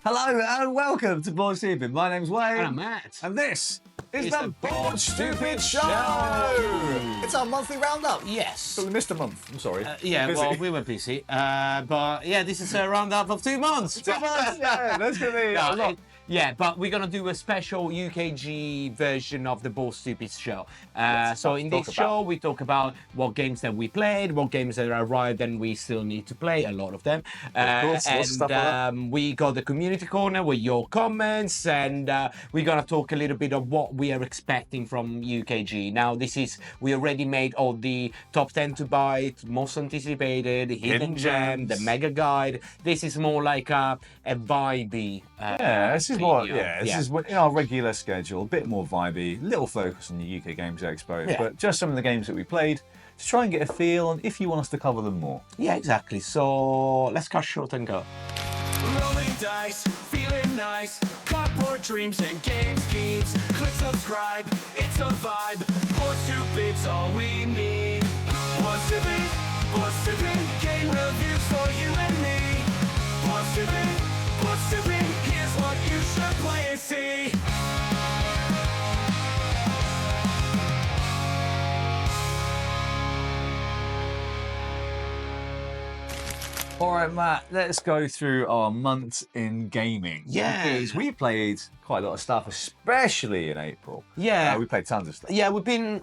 Hello and welcome to Board Stupid. My name's Wayne. And I'm Matt. And this is It's the the Board Stupid Show. It's our monthly roundup. Yes. But we missed a month. I'm sorry. Well, we were busy. But yeah, this is a roundup of 2 months. 2 months, yeah. That's going to be a lot. But we're going to do a special UKGE version of the Board Stupid Show. So in this show, we talk about what games that we played, what games that arrived and we still need to play, a lot of them. Of course, and we got the community corner with your comments, and we're going to talk a little bit of what we are expecting from UKGE. Now, we already made all the top 10 to buy, most anticipated, hidden gem, the mega guide. This is more like a vibey. This is in our regular schedule, a bit more vibey, little focus on the UK Games Expo, but just some of the games that we played to try and get a feel on if you want us to cover them more. Yeah, exactly. So let's cut short and go. Rolling dice, feeling nice, cardboard dreams and game schemes. Click subscribe, it's a vibe. Board Stupid's all we need. Board Stupid, game reviews for you and me. Board Stupid, here's what you should play and see. All right, Matt, let's go through our months in gaming. Yeah. Because we played quite a lot of stuff, especially in April. Yeah. We played tons of stuff. Yeah, we've been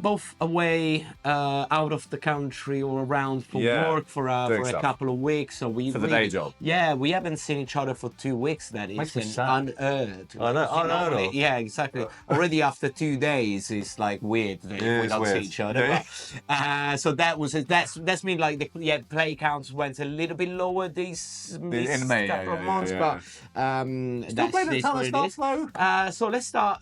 both away out of the country or around for work for a couple of weeks. So for the day job. Yeah, we haven't seen each other for 2 weeks. That Makes me is sad. unheard. I know. Yeah, exactly. Already after 2 days, it's like weird that we don't see each other. Yeah. So that's been like the play counts went a little bit lower these in May, couple of months, but still played a ton of stuff though. So let's start.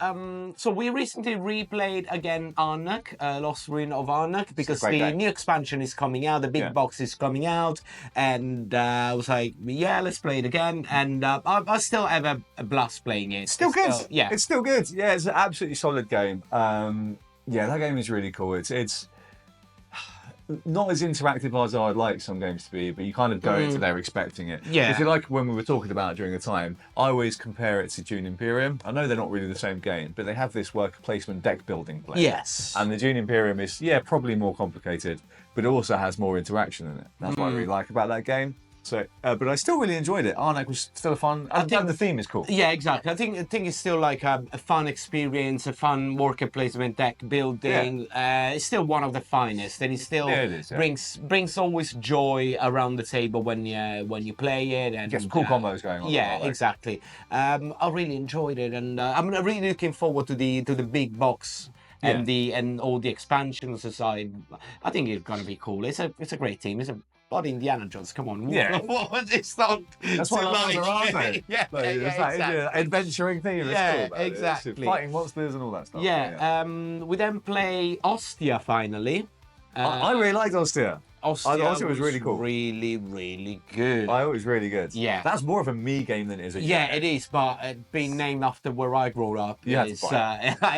So we recently replayed again Arnuk, Lost Ruin of Arnuk, because the new expansion is coming out, the big box is coming out, and I was like, yeah, let's play it again. And I still have a blast playing it. Still good. Yeah, it's still good. Yeah, it's an absolutely solid game. Yeah, that game is really cool. It's not as interactive as I'd like some games to be, but you kind of go into there expecting it. Yeah. If you like, when we were talking about it during the time, I always compare it to Dune Imperium. I know they're not really the same game, but they have this worker placement deck building play. Yes. And the Dune Imperium is, probably more complicated, but it also has more interaction in it. That's what I really like about that game. So, but I still really enjoyed it. Arnuk was still fun, and the theme is cool. Yeah, exactly. I think it's still like a fun experience, a fun worker placement deck building. Yeah. It's still one of the finest, and it still brings always joy around the table when you play it, and get some cool combos going on. Yeah, exactly. I really enjoyed it, and I'm really looking forward to the big box. And all the expansions aside, I think it's gonna be cool. It's a great team. It's a bloody Indiana Jones. Come on, yeah. It's not. That's what I like. Aren't Yeah, exactly. Adventuring theme. It's cool, exactly. It's fighting monsters and all that stuff. Yeah. We then play Austia finally. I really liked Austia. Austia was really cool. Really, really good. I thought it was really good. Yeah. That's more of a me game than it is a you game. It is, but being named after where I grew up, I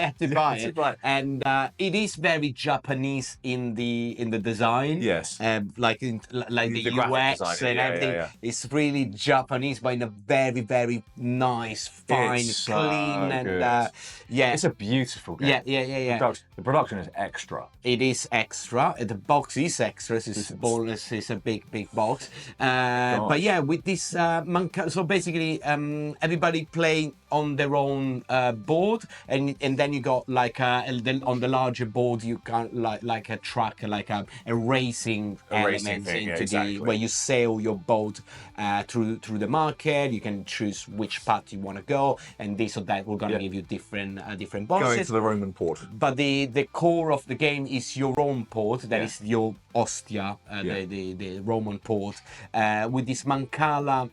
had to buy it. And it is very Japanese in the design. Yes. Like the UX and everything. Yeah. It's really Japanese, but in a very, very nice, fine, clean, and it's a beautiful game. Yeah. The production is extra. It is extra. The box is extra. It's bonus. It's a big box. But yeah, with this so basically everybody playing on their own board, and then you got like on the larger board you got like a track, like a racing element into where you sail your boat through the market. You can choose which path you want to go, and this or that will gonna give you different bonuses. Going to the Roman port. But the core of the game is your own port. That is your Austia, the Roman port, with this Mancala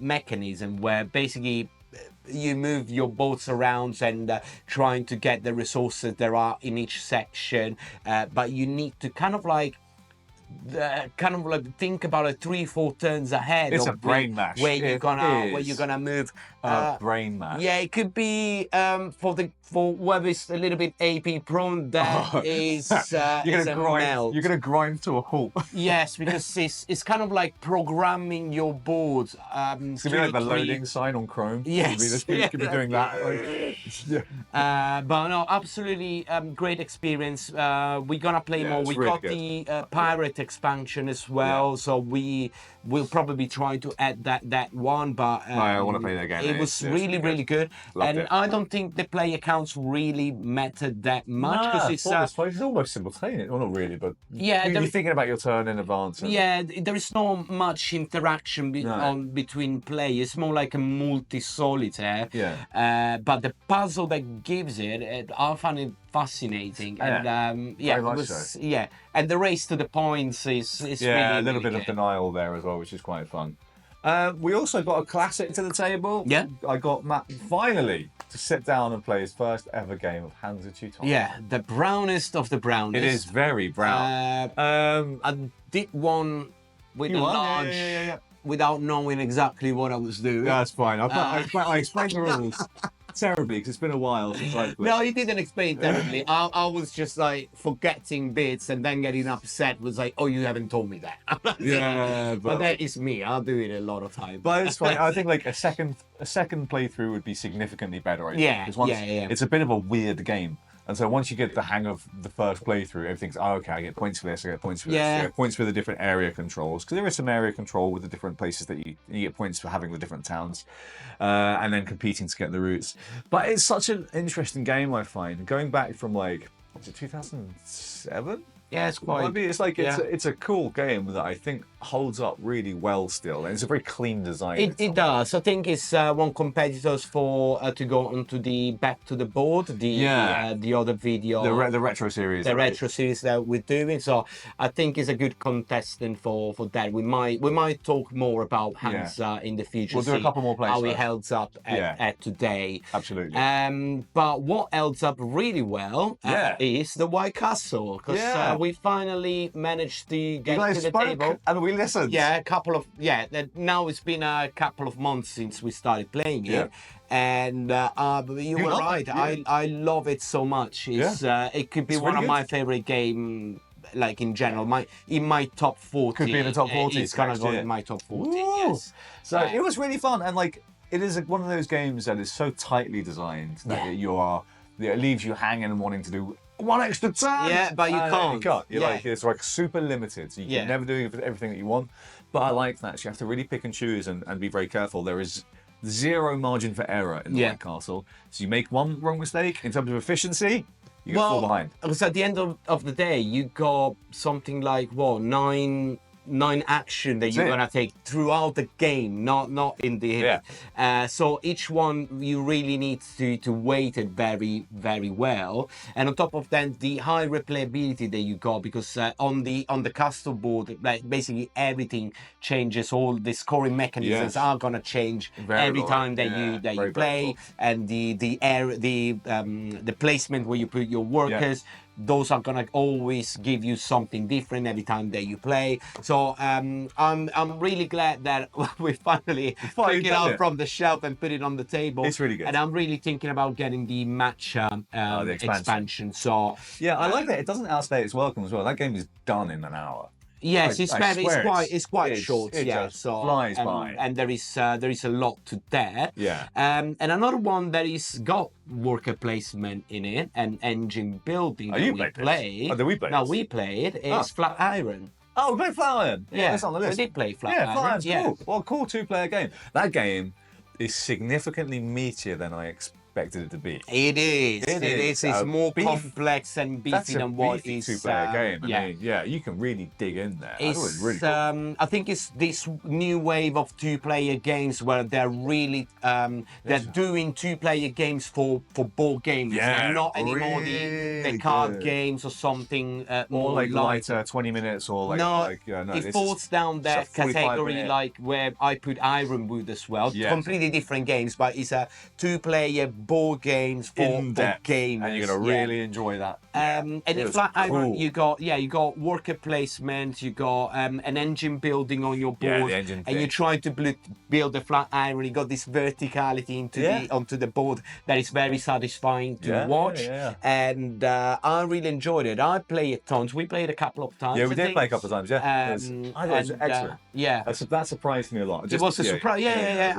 mechanism where basically you move your boats around and trying to get the resources there are in each section, but you need to kind of like kind of like think about it 3-4 turns ahead. It's of a brain mash. Where It you're gonna move. Brain mash. Yeah, it could be for whoever's a little bit AP prone. That is You're is a gonna melt. You're gonna grind to a halt. Yes, because it's kind of like programming your board. It's gonna be like the loading sign on Chrome. Yes. You could be doing that. Like, But no, absolutely great experience. We're gonna play more. it's We really got good. the pirate expansion as well, so we will probably try to add that one. But I wanna play that again. It was It's really good. good, Loved and it. I don't think the player counts really mattered that much because it's almost simultaneous. Well, not really, but Yeah, you're there- thinking about your turn in advance. and- yeah, there is not much interaction between players. It's more like a multi-solitaire. Yeah. But the puzzle that gives it, I found it fascinating. And Very much and the race to the points is really, a little really bit of good. denial there as well, which is quite fun. We also got a classic to the table. Yeah. I got Matt finally to sit down and play his first ever game of Hands of Tuton. Yeah, the brownest of the brownest. It is very brown. I did one with a You won? large Yeah. without knowing exactly what I was doing. That's fine. I explained the rules terribly because it's been a while since I played. No, you didn't explain terribly. I was just like forgetting bits and then getting upset. Was like, oh, you haven't told me that. Yeah, but that is me. I'll do it a lot of times. But it's fine. I think like a second playthrough would be significantly better. I think, Yeah, 'cause once- yeah. It's a bit of a weird game. And so once you get the hang of the first playthrough, everything's, okay, I get points for this, I get points for this, I get points for the different area controls. Because there is some area control with the different places that you get points for having the different towns. And then competing to get the routes. But it's such an interesting game, I find. Going back from like, was it 2007? yeah, it's quite. It's like yeah. it's a cool game that I think holds up really well still, and it's a very clean design. It does. I think it's one competitors for to go onto the back to the board. The other video. The retro series. The retro series that we're doing, so I think it's a good contestant for that. We might talk more about Hans in the future. We'll do a couple more plays how he first. holds up at today. Absolutely. But what holds up really well is the White Castle, because we finally managed to get to the table. And we listened. Yeah, now it's been a couple of months since we started playing it. And you were love right. it, I love it so much. It's it could be It's one really of my good. favorite game, like in general. In my top 40. Could be in the top 40 It's gonna next go year. in my top 40. Woo! Yes. So it was really fun, and like it is one of those games that is so tightly designed that it leaves you hanging and wanting to do one extra turn. Yeah, but you can't. You're like, it's like super limited, so you can never do everything that you want. But I like that. So you have to really pick and choose and be very careful. There is zero margin for error in the White Castle. So you make one wrong mistake in terms of efficiency, you get fall behind. Because at the end of the day, you got something like nine action that you're it. gonna take throughout the game, not in the end. So each one you really need to weight it very, very well. And on top of that, the high replayability that you got, because on the castle board, like basically everything changes. All the scoring mechanisms are gonna change every time that you play, and the placement where you put your workers. Those are gonna always give you something different every time that you play. So I'm really glad that we finally took it out from the shelf and put it on the table. It's really good. And I'm really thinking about getting the matcha the expansion. So I like that. It doesn't outstay its welcome as well. That game is done in an hour. yes, I it's quite short. It just flies by. And there is a lot to that. Yeah. And another one that is got worker placement in it and engine building that you we played this? played. Oh, did we play No, this? we played. It's Flat Iron. Oh, we played Flat Iron. Yeah, that's on the list. we did play Flat Yeah, Iron. Flat Iron's yeah. cool. Well, cool two-player game. That game is significantly meatier than I expected it to be. It is. It is. It's more beef- complex and That's beefy a than what beefy is. two-player game. Yeah. I mean, you can really dig in there. That was It's, really cool. I think it's this new wave of two-player games where they're really they're doing two-player games for board games. Yeah, and not anymore the really card good. games or something More like lighter. lighter, 20 minutes or like... No, like, it this falls is- down that it's a 45 category minute. like where I put Ironwood as well. Yes. Completely different games, but it's a two-player board games for gamers. And you're going to really enjoy that. And in Flat Iron, you got worker placement, you got an engine building on your board, the engine and you're trying to build a flat iron. You got this verticality onto the board that is very satisfying to watch. And I really enjoyed it. I play it tons. We played a couple of times. Yeah, we did play a couple of times. Yeah, I thought it was excellent. Yeah, that surprised me a lot. It was a surprise. Yeah.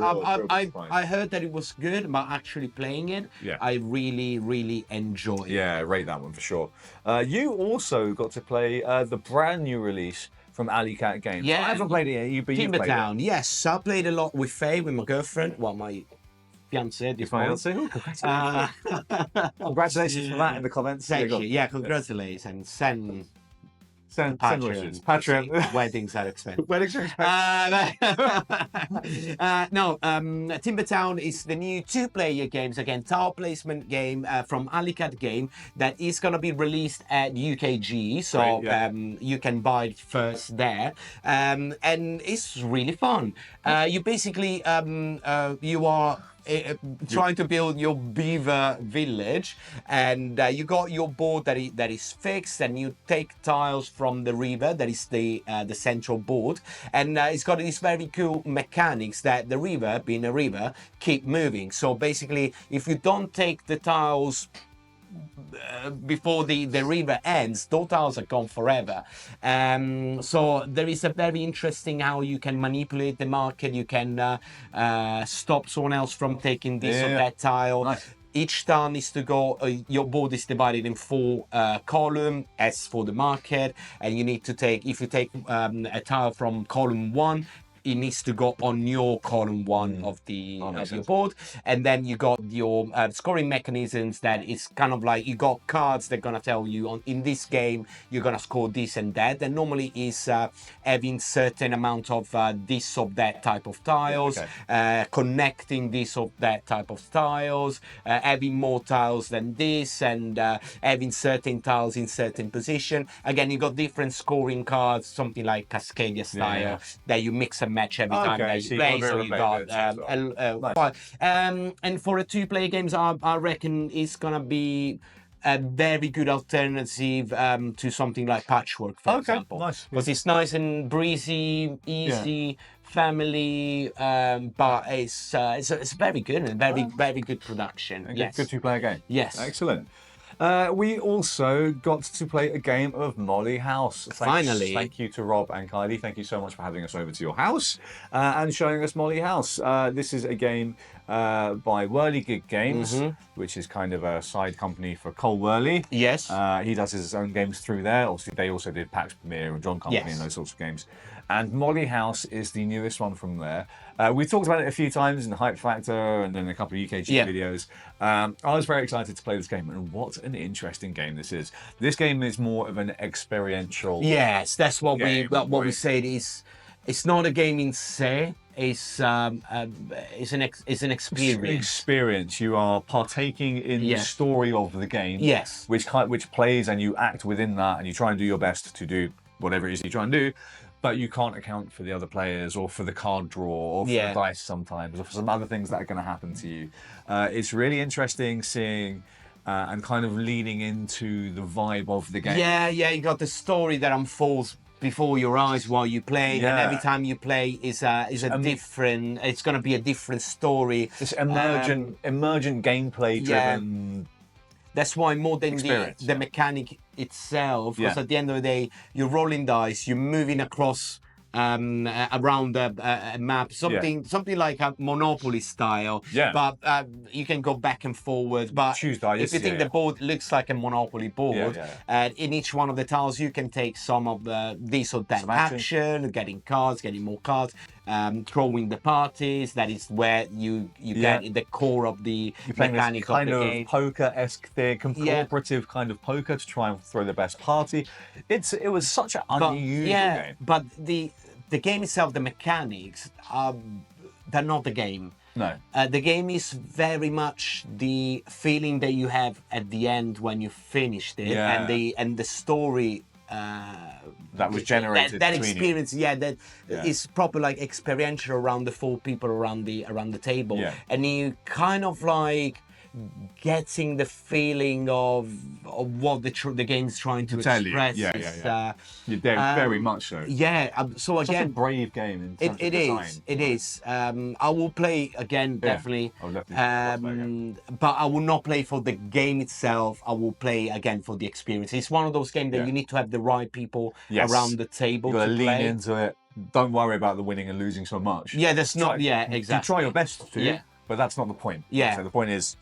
I heard that it was good, but actually playing it, I really enjoyed it. Yeah, rate that one for sure. You also got to play the brand new release from Alley Cat Games. Yeah, I haven't played it yet, but you played it. Timbertown. Yes, I played a lot with Faye, with my girlfriend. Well, my fiancée. Congratulations for that in the comments. Thank you. Yeah, congratulations. Send wishes. Patreon. Weddings are expensive. Weddings are expensive. Timbertown is the new 2-player games, again, tile placement game from Alley Cat Game that is going to be released at UKGE, so you can buy it first there. And it's really fun. You basically, you are trying to build your beaver village, and you got your board that is fixed, and you take tiles from the river that is the central board, and it's got these very cool mechanics that the river, being a river, keep moving. So basically, if you don't take the tiles before the river ends, those tiles are gone forever. So there is a very interesting how you can manipulate the market. You can stop someone else from taking this or that tile. Nice. Each tile needs to go, your board is divided in 4 columns as for the market, and you need to take, if you take a tile from column 1, it needs to go on your column 1 of your board, and then you got your scoring mechanisms that is kind of like you got cards that are gonna tell you in this game you're gonna score this and that, and normally is having certain amount of this or that type of tiles, connecting this or that type of tiles, having more tiles than this, and having certain tiles in certain position. Again, you got different scoring cards, something like Cascadia style, that you mix and match every time that you play. So you got and for a 2-player games, I reckon it's gonna be a very good alternative to something like Patchwork, for example. Nice. Because it's nice and breezy, easy, family, but it's very good and very good production. Yes. Good 2-player game. Yes. Excellent. We also got to play a game of Molly House. Finally. Thank you to Rob and Kylie. Thank you so much for having us over to your house and showing us Molly House. This is a game by Whirligig Games, which is kind of a side company for Cole Whirly. Yes. He does his own games through there. Obviously, they also did PAX Premier and John Company and those sorts of games. And Molly House is the newest one from there. We've talked about it a few times in the Hype Factor and then a couple of UKG videos. I was very excited to play this game, and what an interesting game this is. This game is more of an experiential. Yes, that's what we said. It's not a game in se. It's an experience. You are partaking in the story of the game. Yes. Which plays, and you act within that, and you try and do your best to do whatever it is you try and do. But you can't account for the other players or for the card draw or for the dice sometimes or for some other things that are going to happen to you. It's really interesting seeing and kind of leaning into the vibe of the game. Yeah, you got the story that unfolds before your eyes while you play, and every time you play is a different. It's going to be a different story. This emergent gameplay driven. That's why more than the mechanic itself, because at the end of the day, you're rolling dice, you're moving across around a map, something like a Monopoly style. But you can go back and forward. But choose dice, if you think the board looks like a Monopoly board, in each one of the tiles you can take some of this or that action, getting cards, getting more cards. Throwing the parties, that is where you get the core of the mechanic of the game. Kind of poker-esque thing, cooperative kind of poker to try and throw the best party. It was such an unusual game. But the game itself, the mechanics, they're not the game. No. The game is very much the feeling that you have at the end when you finished it, and the story. That was generated. That experience, is proper like experiential around the 4 people around the table, and you kind of like getting the feeling of what the game's trying to Tell you. express. Yeah, is, yeah. You're very much so. Yeah, so Such a again, brave game in terms of design. it is. I will play again, definitely. I'll definitely play again. But I will not play for the game itself. I will play again for the experience. It's one of those games that you need to have the right people around the table You got to lean play. into it. Don't worry about the winning and losing so much. Yeah, that's not. You Exactly. try your best to, Yeah. but that's not the point. Yeah. So the point is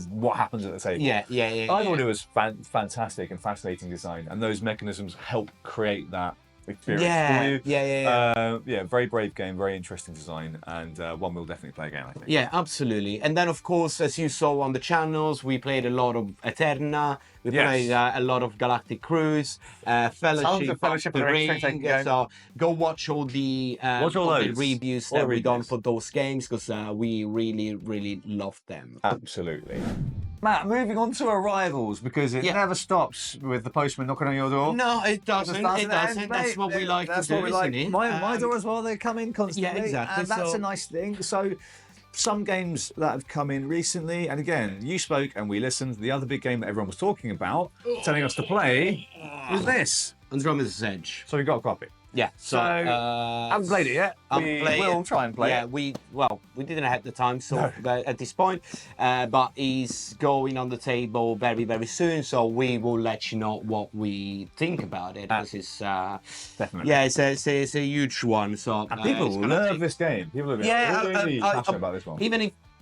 what happens at the table. Yeah. I thought it was fantastic and fascinating design, and those mechanisms help create that experience for you. Yeah, very brave game, very interesting design, and one we'll definitely play again, I think. Yeah, absolutely. And then, of course, as you saw on the channels, we played a lot of Eterna. We played a lot of Galactic Cruise, Fellowship of the Ring. So go watch all the reviews that we've done for those games, because we really, really loved them. Absolutely. Matt, moving on to arrivals, because it never stops with the postman knocking on your door. No, it doesn't. It doesn't. That's what we like to do, isn't it? My door as well, they come in constantly. Yeah, exactly. And that's a nice thing. So some games that have come in recently, and again, you spoke and we listened. The other big game that everyone was talking about, telling us to play, was this. Andromeda's Edge. So we got a copy. Yeah. So haven't played it yet. We will try and play it. We didn't have the time, so at this point, but he's going on the table very, very soon. So we will let you know what we think about it. This is definitely. Yeah, it's a huge one. So and people love this game. People are really passionate about this one.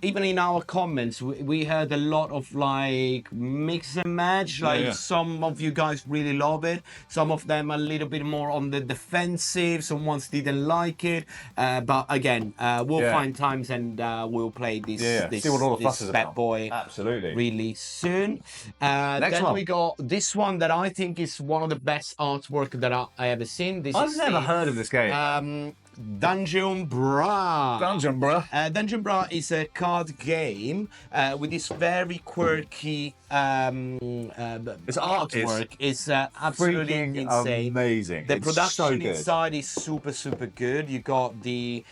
Even in our comments, we heard a lot of like mix and match. Like some of you guys really love it. Some of them a little bit more on the defensive. Some ones didn't like it. But again, we'll find times and we'll play this See what all the fuss is bad about. boy Absolutely. really soon. Next then one. we got this one that I think is one of the best artwork that I ever seen. I've never heard of this game. Dungeon Bra. Dungeon Bra. Dungeon Bra is a card game with this very quirky artwork. It's absolutely insane. Amazing. The It's production so good. inside is super, super good. You got the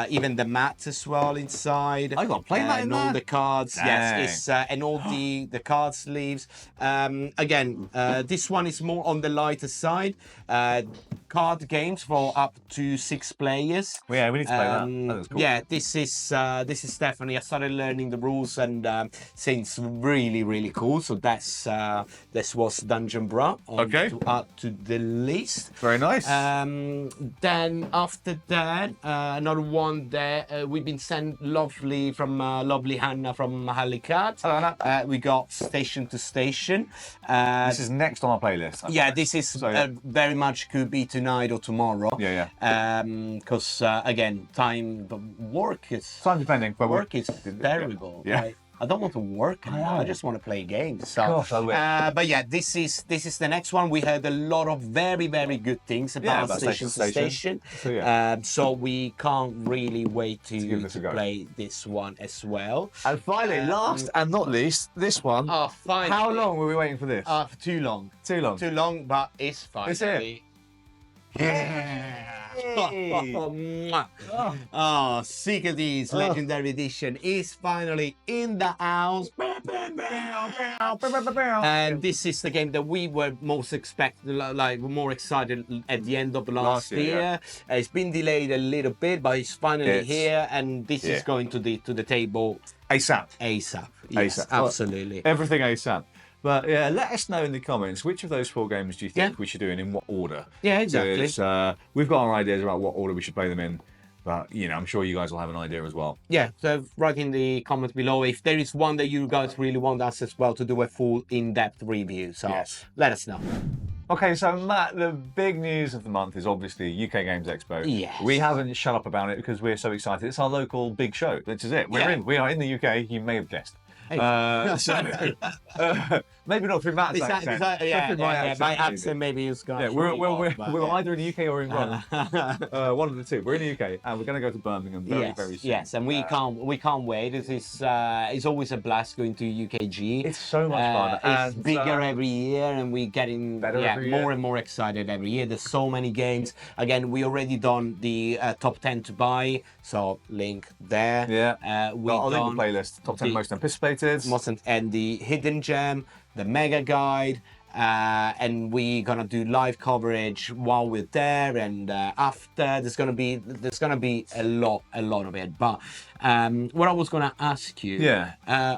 even the mats as well inside. I got play mat in and all there? the cards. Dang. Yes, it's and all the card sleeves. Again, this one is more on the lighter side. Card games for up to 6 players. Well, yeah, we need to play that. That was cool. Yeah, this is definitely. I started learning the rules and seems really, really cool. So this was Dungeon Bra. To add to the list. Very nice. Then after that, another one that we've been sent from lovely Hannah from Halicat. Hello, Hannah. We got Station to Station. This is next on our playlist. This is very much could be tonight or tomorrow. Because again, work is terrible. Yeah. I don't want to work anymore. I just want to play games. So, Gosh, I wish. but yeah, this is the next one. We heard a lot of very, very good things about Station to Station. So we can't really wait to play this one as well. And finally, last and not least, this one. Oh, finally. How long were we waiting for this? For too long. Too long. Too long, but it's finally. Is it? Oh, Secret Legendary Edition is finally in the house. And this is the game that we were most more excited at the end of last year. It's been delayed a little bit, but it's finally here, and this is going to the table ASAP. Yes, absolutely. Everything ASAP. But yeah, let us know in the comments which of those 4 games do you think we should do and in what order. Yeah, exactly. We've got our ideas about what order we should play them in, but I'm sure you guys will have an idea as well. Yeah, so write in the comments below if there is one that you guys really want us as well to do a full in-depth review. So let us know. Okay, so Matt, the big news of the month is obviously UK Games Expo. Yes. We haven't shut up about it because we're so excited. It's our local big show. This is it. We are in the UK. You may have guessed. Hey. Maybe not through Matt's accent. My accent maybe is going. Yeah, we're either in the UK or in Rome. One of the two. We're in the UK, and we're going to go to Birmingham very soon. Yes, and we can't wait. It's always a blast going to UKGE. It's so much fun. It's bigger every year, and we're getting more and more excited every year. There's so many games. Again, we already done the top 10 to buy, so link there. Yeah. I'll link the playlist. Top 10 most anticipated. And the hidden gem, the mega guide, and we're gonna do live coverage while we're there and after. There's gonna be a lot of it. But what I was gonna ask you,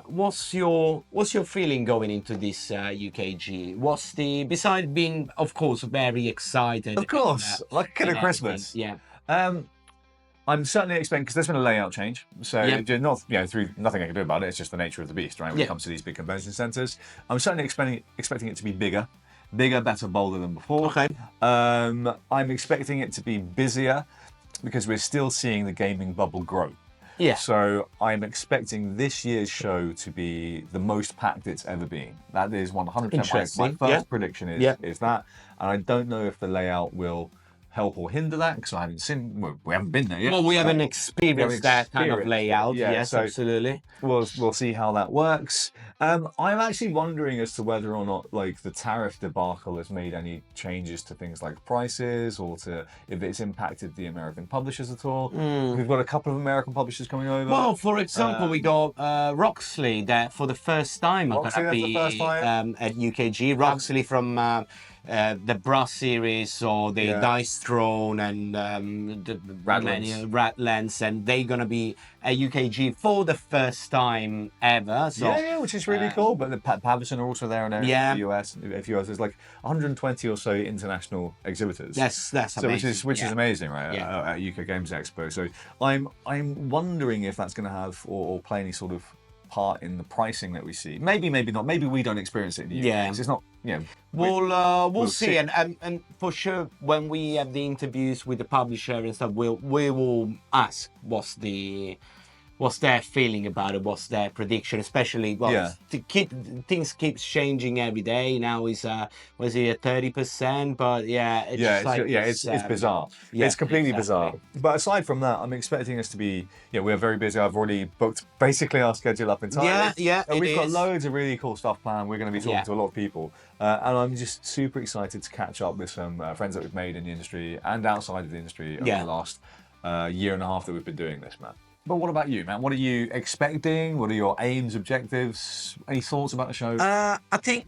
what's your feeling going into this UKG? What's besides being, of course, very excited? Of course, like a kid at Christmas. I'm certainly expecting, because there's been a layout change, so not through nothing I can do about it. It's just the nature of the beast, right? When it comes to these big convention centres, I'm certainly expecting it to be bigger, better, bolder than before. Okay. I'm expecting it to be busier because we're still seeing the gaming bubble grow. Yeah. So I'm expecting this year's show to be the most packed it's ever been. That is 100% my first prediction is that, and I don't know if the layout will help or hinder that because I haven't seen. Well, we haven't been there yet. Well, we haven't experienced that kind of layout. Yes, so absolutely. We'll see how that works. I'm actually wondering as to whether or not like the tariff debacle has made any changes to things like prices or to if it's impacted the American publishers at all. We've got a couple of American publishers coming over. Well, for example, we got Roxley that for the first time at UKG. Roxley from the Brass series or the Dice Throne and the Radlands, and they're gonna be at UKG for the first time ever. So which is really cool. But the Pavison are also there in the US. There's like 120 or so international exhibitors. That's amazing. Which is amazing, right? At UK Games Expo. So I'm wondering if that's going to have or play any sort of part in the pricing that we see. Maybe not. Maybe we don't experience it in the UK. It's not. We'll see. And for sure, when we have the interviews with the publisher and stuff, we will ask what's their feeling about it, what's their prediction, especially things keeps changing every day. Now is was it at 30%? But it's bizarre. It's completely bizarre. But aside from that, I'm expecting us to be we're very busy. I've already booked basically our schedule up entirely. And we've got loads of really cool stuff planned. We're going to be talking to a lot of people. And I'm just super excited to catch up with some friends that we've made in the industry and outside of the industry over the last year and a half that we've been doing this, man. But what about you, man? What are you expecting? What are your aims, objectives? Any thoughts about the show? I think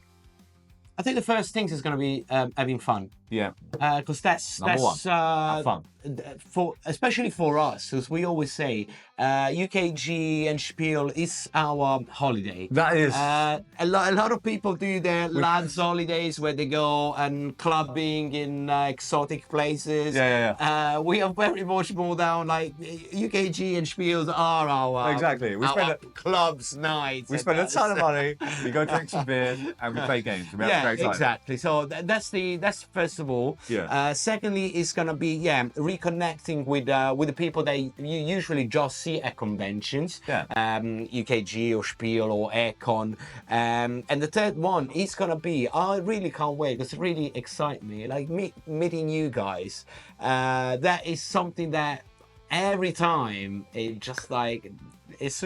the first thing is going to be having fun. Yeah. Because that's number one. Have fun. Especially for us, as we always say, UKG and Spiel is our holiday. That is. A lot of people do their lads' holidays where they go and clubbing in exotic places. We are very much more down like UKG and Spiel are our clubs nights. We spend a ton of money. We go drink some beer and we play games. We have a great time. Exactly. So that's first of all. Secondly, it's gonna be reconnecting with the people that you usually just see at conventions. UKG or Spiel or Econ. And the third one is gonna be, I really can't wait because it really excites me. Like meeting you guys. That is something that every time it just like it's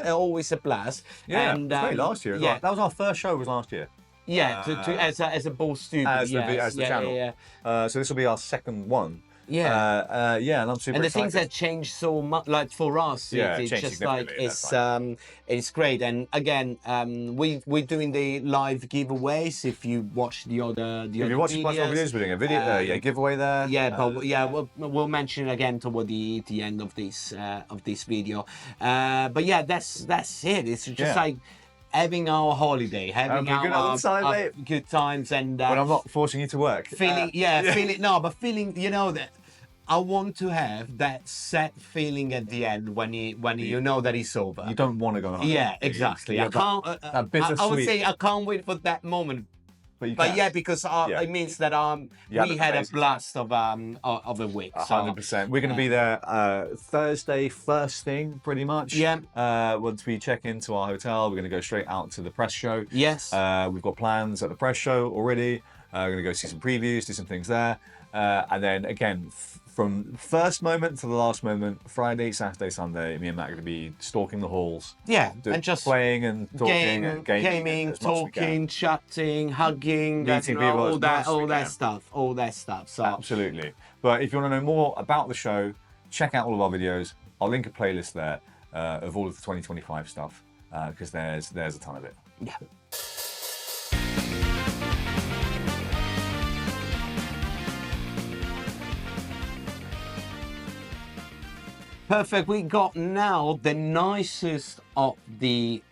always a blast. And last year. That was our first show. Was last year. As a ball student, as the channel. So this will be our second one. And I'm super and the excited. things that change so much, like for us, it's just like it's great. And again, we're doing the live giveaways. If you watch the other if you watch videos, we're doing a video giveaway there. We'll mention it again toward the end of this video. But that's it. It's just like having our holiday, having our good times, and when I'm not forcing you to work. Feeling, that I want to have that set feeling at the end when you know that it's over. You don't want to go home. Yeah, exactly. I can't. I would say I can't wait for that moment But yeah, because it means that we had a blast of a week. 100%. We're going to be there Thursday first thing, pretty much. Yeah. Once we check into our hotel, we're going to go straight out to the press show. Yes. We've got plans at the press show already. We're going to go see some previews, do some things there. And then again, from first moment to the last moment, Friday, Saturday, Sunday, me and Matt are going to be stalking the halls. Yeah, and just playing and talking and gaming, talking, chatting, hugging, meeting people, all that stuff. So absolutely. But if you want to know more about the show, check out all of our videos. I'll link a playlist there of all of the 2025 stuff because there's a ton of it. Yeah. Perfect. We got now the nicest of the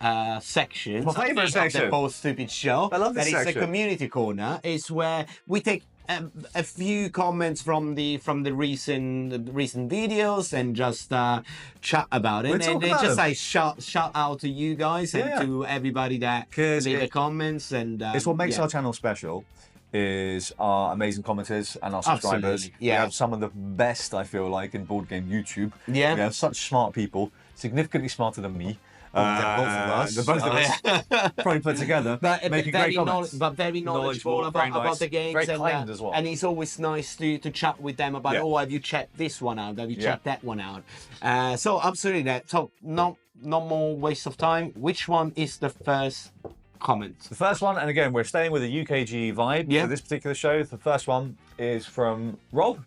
sections. My favourite section. Of the Both Stupid Show. I love this section. That is the community corner. It's where we take a few comments from the recent videos and just chat about it. And then just like shout out to you guys and to everybody that leave the comments. And it's what makes our channel special. Is our amazing commenters and our subscribers. Absolutely, yeah. We have some of the best, I feel like, in board game YouTube. Yeah. We have such smart people, significantly smarter than me. Both of us. Probably put together, making great comments. But very knowledgeable about the games. Very kind as well. And it's always nice to chat with them about, have you checked this one out? Have you checked that one out? So absolutely that. So no more waste of time. Which one is the first comment? The first one, and again, we're staying with a UKGE vibe for this particular show. The first one is from Rob.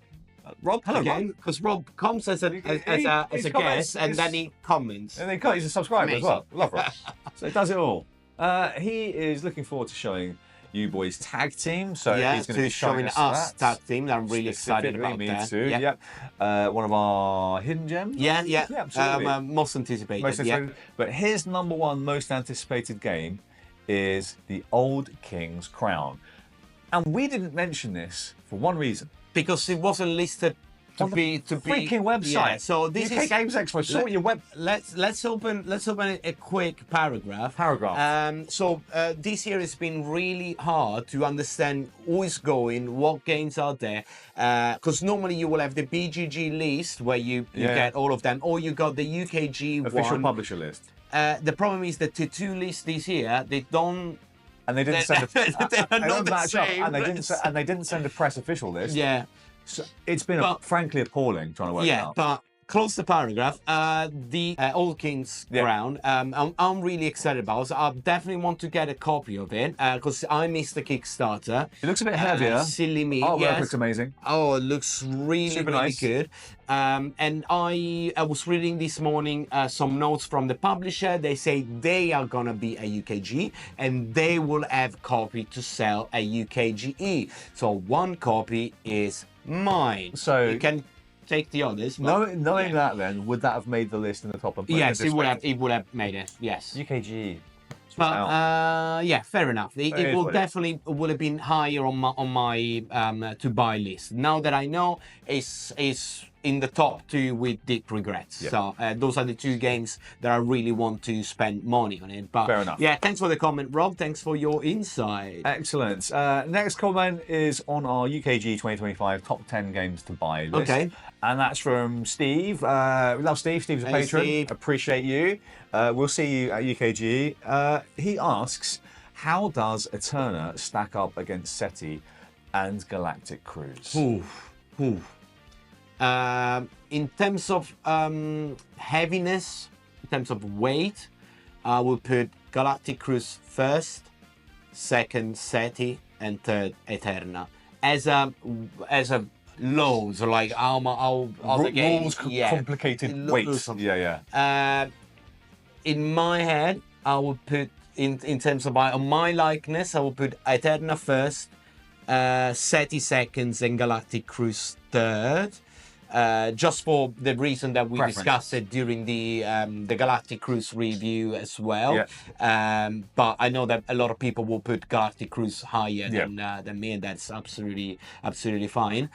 Rob, hello, Rob. Because Rob comes as a guest, and then he comments. And then he's a subscriber as well. Love Rob. So he does it all. He is looking forward to showing you boys tag team. So he's going to be showing us tag team. I'm really excited about that. Too. Yep. One of our hidden gems. Yeah, absolutely. Most anticipated. But his number one most anticipated game is the Old King's Crown. And we didn't mention this for one reason. Because it wasn't listed to be freaking website. Yeah, so this UK Games Expo. So your web. Let's open a quick paragraph. So this year it's been really hard to understand who is going, what games are there, because normally you will have the BGG list where you get all of them, or you got the UKGE official publisher list. The problem is that the two lists this year, they don't. And they didn't send a. And they didn't send a press official list. Yeah. So it's been frankly appalling trying to work it out. But close the paragraph. The Old King's Crown. I'm really excited about. So I definitely want to get a copy of it because I missed the Kickstarter. It looks a bit heavier. Silly me. Oh, it looks amazing. Oh, it looks really nice. good. And I was reading this morning some notes from the publisher. They say they are gonna be a UKGE and they will have copy to sell a UKGE. So one copy is mine. So you can take the others. Knowing that, then would that have made the list in the top? Yes, it would have. It would have made it. Yes. UKGE. But fair enough. It will definitely would have been higher on my to buy list. Now that I know, is in the top two with deep regrets. Yeah. So those are the two games that I really want to spend money on it. But fair enough. Yeah, thanks for the comment, Rob. Thanks for your insight. Excellent. Next comment is on our UKGE 2025 top 10 games to buy list. Okay. And that's from Steve. We love Steve. Steve's a patron. Steve. Appreciate you. We'll see you at UKGE. He asks, how does Eterna stack up against SETI and Galactic Cruise? In terms of heaviness, in terms of weight, I will put Galactic Cruise first, second SETI, and third Eterna. As a loads, like how the game rules, complicated weights. In my head, I would put in terms of my likeness, I will put Eterna first, SETI seconds, and Galactic Cruise third. Just for the reason that we discussed it during the Galactic Cruise review as well. Yeah. But I know that a lot of people will put Galactic Cruise higher than me, and that's absolutely fine.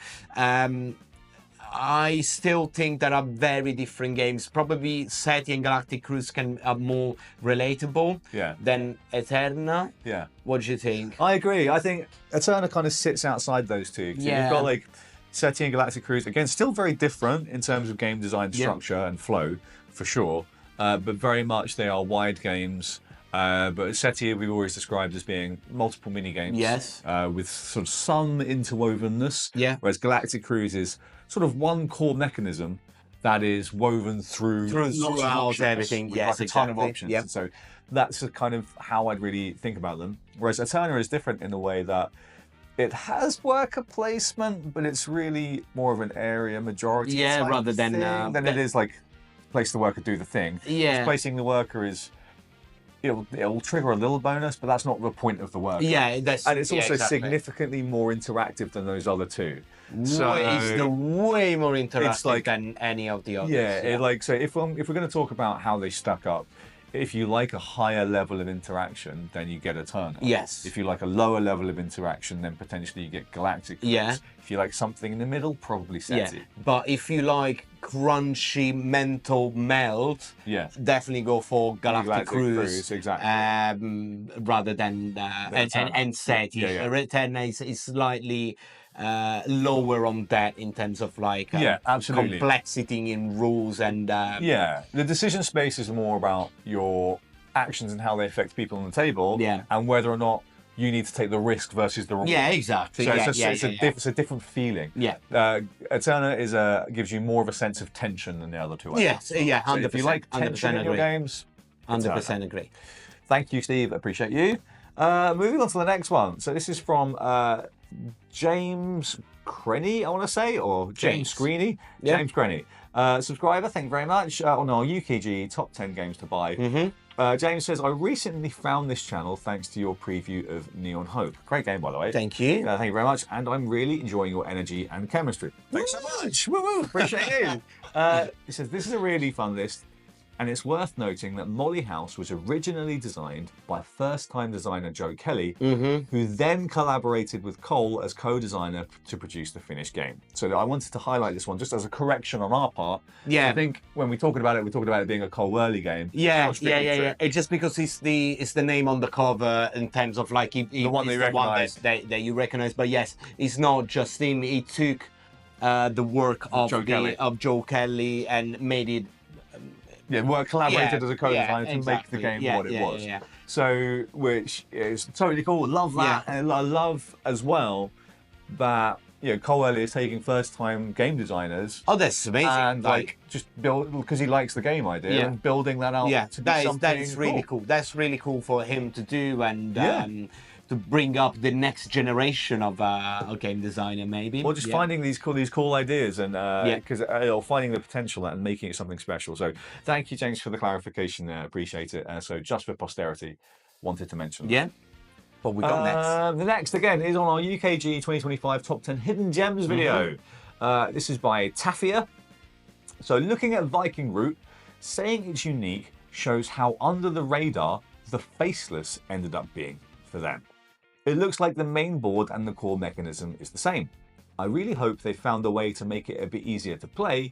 I still think there are very different games. Probably SETI and Galactic Cruise are more relatable than Eterna. Yeah. What do you think? I agree. I think Eterna kind of sits outside those two. So you've got like SETI and Galactic Cruise, again, still very different in terms of game design structure and flow, for sure. But very much they are wide games. But SETI we've always described as being multiple mini games. Yes. With sort of some interwovenness. Yeah. Whereas Galactic Cruise is sort of one core mechanism that is woven throughout everything. Yes, like a ton of options. Yep. And so that's kind of how I'd really think about them. Whereas Eterna is different in the way that it has worker placement, but it's really more of an area majority type rather than thing it is like place the worker, do the thing. Yeah. Just placing the worker is it'll trigger a little bonus, but that's not the point of the worker. Yeah, and it's also significantly more interactive than those other two. So it's way more interactive than any of the others. Yeah, so if we're going to talk about how they stack up, if you like a higher level of interaction, then you get Eterna. Yes. If you like a lower level of interaction, then potentially you get Galactic Cruise. Yeah. If you like something in the middle, probably SETI. Yeah. But if you like crunchy mental melt, definitely go for Galactic Cruise exactly. Rather than and SETI. Eterna is slightly lower on that in terms of like absolutely. complexity in rules and the decision space is more about your actions and how they affect people on the table, and whether or not you need to take the risk versus the reward. Yeah, exactly. So it's a different feeling. Yeah. Eterna gives you more of a sense of tension than the other two. Yes, 100%. So if you like tension in your games, 100% agree. Thank you, Steve. Appreciate you. Moving on to the next one. So this is from James Crenny, I want to say, or James Screeney. James Crenny. Subscriber, thank you very much. On our UKGE top 10 games to buy. James says, I recently found this channel thanks to your preview of Neon Hope. Great game, by the way. Thank you. Thank you very much. And I'm really enjoying your energy and chemistry. Thanks so much. Woo-woo. Appreciate you. He says, this is a really fun list. And it's worth noting that Molly House was originally designed by first-time designer Joe Kelly, who then collaborated with Cole as co-designer to produce the finished game. So I wanted to highlight this one just as a correction on our part. Yeah. I think when we talked about it being a Cole early game. Yeah. It's just because it's the name on the cover in terms of like the one they recognize. That you recognize. But yes, it's not just him. He took the work of Joe Kelly and made it. Collaborated as a co-designer to make the game what it was. So, which is totally cool. Love that, and I love as well that Cole Elliott is taking first-time game designers. Oh, that's amazing! And just build because he likes the game idea and building that out. Yeah, that is really cool. That's really cool for him to do and. To bring up the next generation of a game designer, maybe. Or just finding these cool ideas and because finding the potential and making it something special. So thank you, James, for the clarification there. Appreciate it. So just for posterity, wanted to mention. Yeah. What we got next? The next again is on our UKGE 2025 Top 10 Hidden Gems video. This is by Taffy. So looking at Viking Root, saying it's unique shows how under the radar the Faceless ended up being for them. It looks like the main board and the core mechanism is the same. I really hope they found a way to make it a bit easier to play,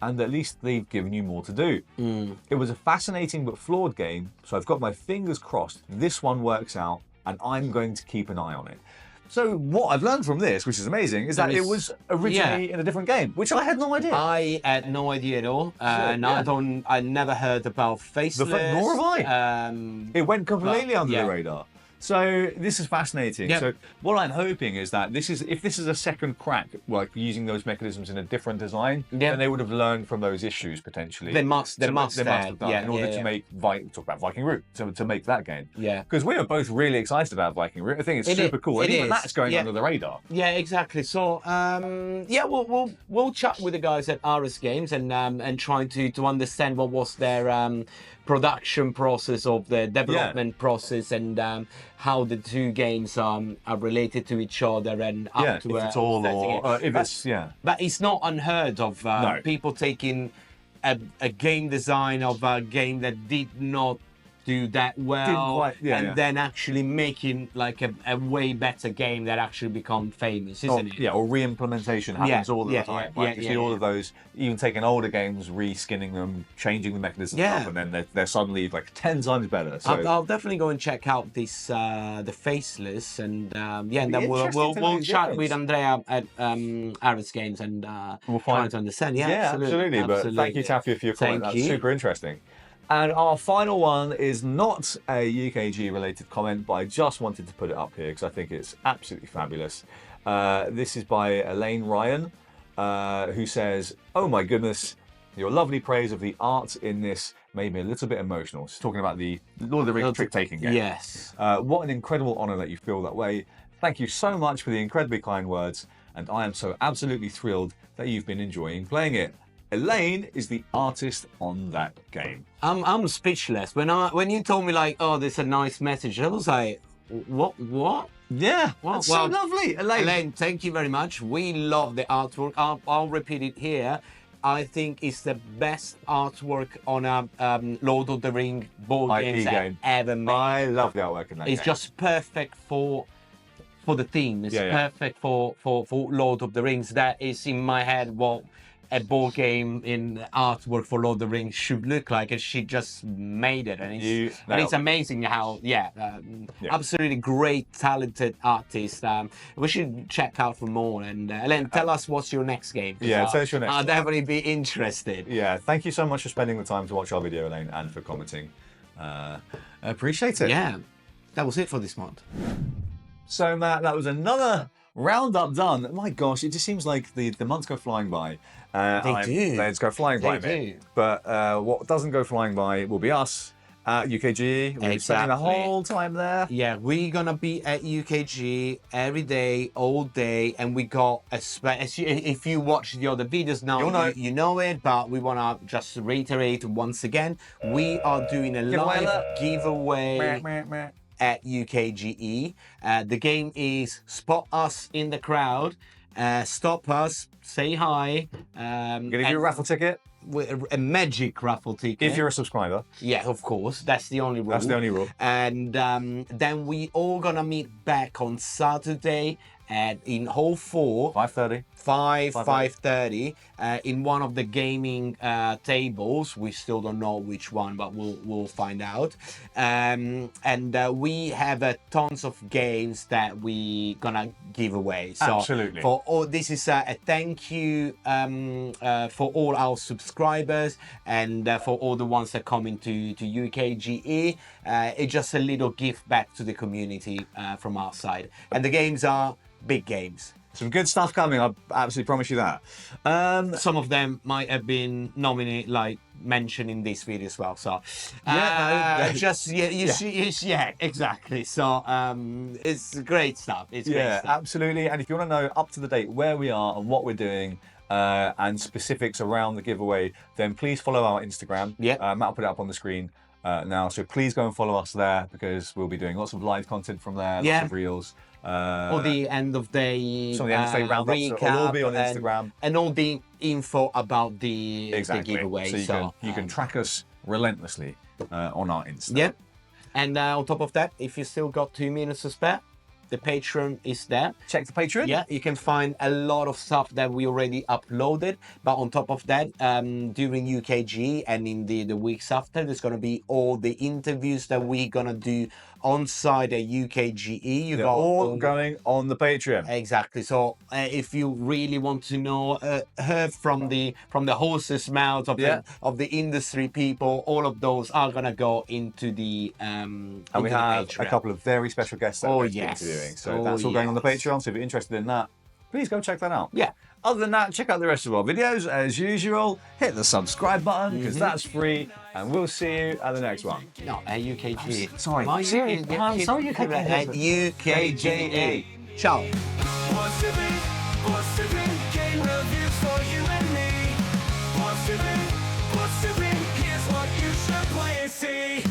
and at least they've given you more to do. It was a fascinating but flawed game, so I've got my fingers crossed this one works out, and I'm going to keep an eye on it. So what I've learned from this, which is amazing, is that it was originally in a different game, which I had no idea. I had no idea at all. I never heard about Faceless. Nor have I. It went completely under the radar. So this is fascinating. So what I'm hoping is that if this is a second crack, like using those mechanisms in a different design, then they would have learned from those issues potentially. They must have done in order to make talk about Viking Root to make that game. Yeah. Because we are both really excited about Viking Root. I think it's super cool. And even that's going under the radar. Yeah, exactly. So we'll chat with the guys at RS Games and trying to understand what was their production process of the development process and how the two games are related to each other and up to if it's all or if it's But it's not unheard of people taking a game design of a game that did not do that well, quite- yeah, and yeah. then actually making like a way better game that actually become famous, isn't it? Yeah, or re-implementation happens all the time. Like, you see all of those, even taking older games, re-skinning them, changing the mechanisms up, and then they're suddenly like 10 times better. So I'll definitely go and check out this the Faceless, and and then we'll interesting to chat know, with yes. Andrea at Aris Games and we'll try find to understand. Yeah, absolutely. But thank you, Taffy, for your comment. Thank That's you. super interesting. And our final one is not a UKG related comment, but I just wanted to put it up here because I think it's absolutely fabulous. This is by Elaine Ryan, who says, "Oh my goodness, your lovely praise of the art in this made me a little bit emotional." She's talking about the Lord of the Rings trick-taking game. Yes. What an incredible honour that you feel that way. Thank you so much for the incredibly kind words, and I am so absolutely thrilled that you've been enjoying playing it. Elaine is the artist on that game. I'm speechless. When you told me like, oh, there's a nice message, I was like, what? Yeah, Well, that's so lovely, Elaine. Elaine, thank you very much. We love the artwork. I'll repeat it here. I think it's the best artwork on a Lord of the Ring board IP games game. ever made. I love the artwork in that It's game. just perfect for the theme. It's perfect for Lord of the Rings. That is in my head what a board game in artwork for Lord of the Rings should look like, and she just made it, and it's amazing how absolutely great, talented artist. We should check out for more. And Elaine, tell us what's your next game. Yeah, tell us your next I'll one. definitely be interested. Yeah, thank you so much for spending the time to watch our video, Elaine, and for commenting. I appreciate it. Yeah, that was it for this month. So, Matt, that was another roundup done. My gosh, it just seems like the months go flying by. They do. They just go flying by They me. do. But what doesn't go flying by will be us at UKGE. We'll be spending the Exactly. whole time there. Yeah, we're gonna be at UKG every day, all day, and we got if you watch the other videos now, You'll know. you know it, but we wanna just reiterate once again, we are doing a live giveaway at UKGE. The game is Spot Us in the Crowd, stop us, say hi. Gonna give you a raffle ticket a magic raffle ticket. if you're a subscriber. Yeah, of course. That's the only rule. That's the only rule. And then we all gonna meet back on Saturday in Hall 4. 5:30. 5:30 in one of the gaming tables. We still don't know which one, but we'll find out. And we have tons of games that we gonna give away. So Absolutely. for all this is a thank you for all our subscribers and for all the ones that come into UKGE. It's just a little gift back to the community from our side. And the games are big games. Some good stuff coming, I absolutely promise you that. Some of them might have been nominated, like mentioned in this video as well. So exactly. So it's great stuff. It's great Yeah, stuff. absolutely. And if you want to know up to the date where we are and what we're doing and specifics around the giveaway, then please follow our Instagram. Yeah. Matt will put it up on the screen now. So please go and follow us there because we'll be doing lots of live content from there, lots of reels. All the end of day some of the end of day roundups will all be on Instagram. and all the info about the giveaway. So you can track us relentlessly on our Insta. Yep. And on top of that, if you still got 2 minutes to spare, the Patreon is there. Check the Patreon. Yeah, you can find a lot of stuff that we already uploaded. But on top of that, during UKG and in the weeks after, there's going to be all the interviews that we're going to do on site at UKGE. They're all going on the Patreon. Exactly. So if you really want to know, hear from the horse's mouth of the industry people, all of those are going to go into the and we have a couple of very special guests that we're interviewing. So that's all going on the Patreon. So if you're interested in that, please go check that out. Yeah. Other than that, check out the rest of our videos as usual. Hit the subscribe button because that's free. And we'll see you at the next one. No, at UKGE. Sorry. I'm sorry, UKGE. At UKGE. Ciao. What's to be, game reviews for you and me. What's to be, here's what you should play and see.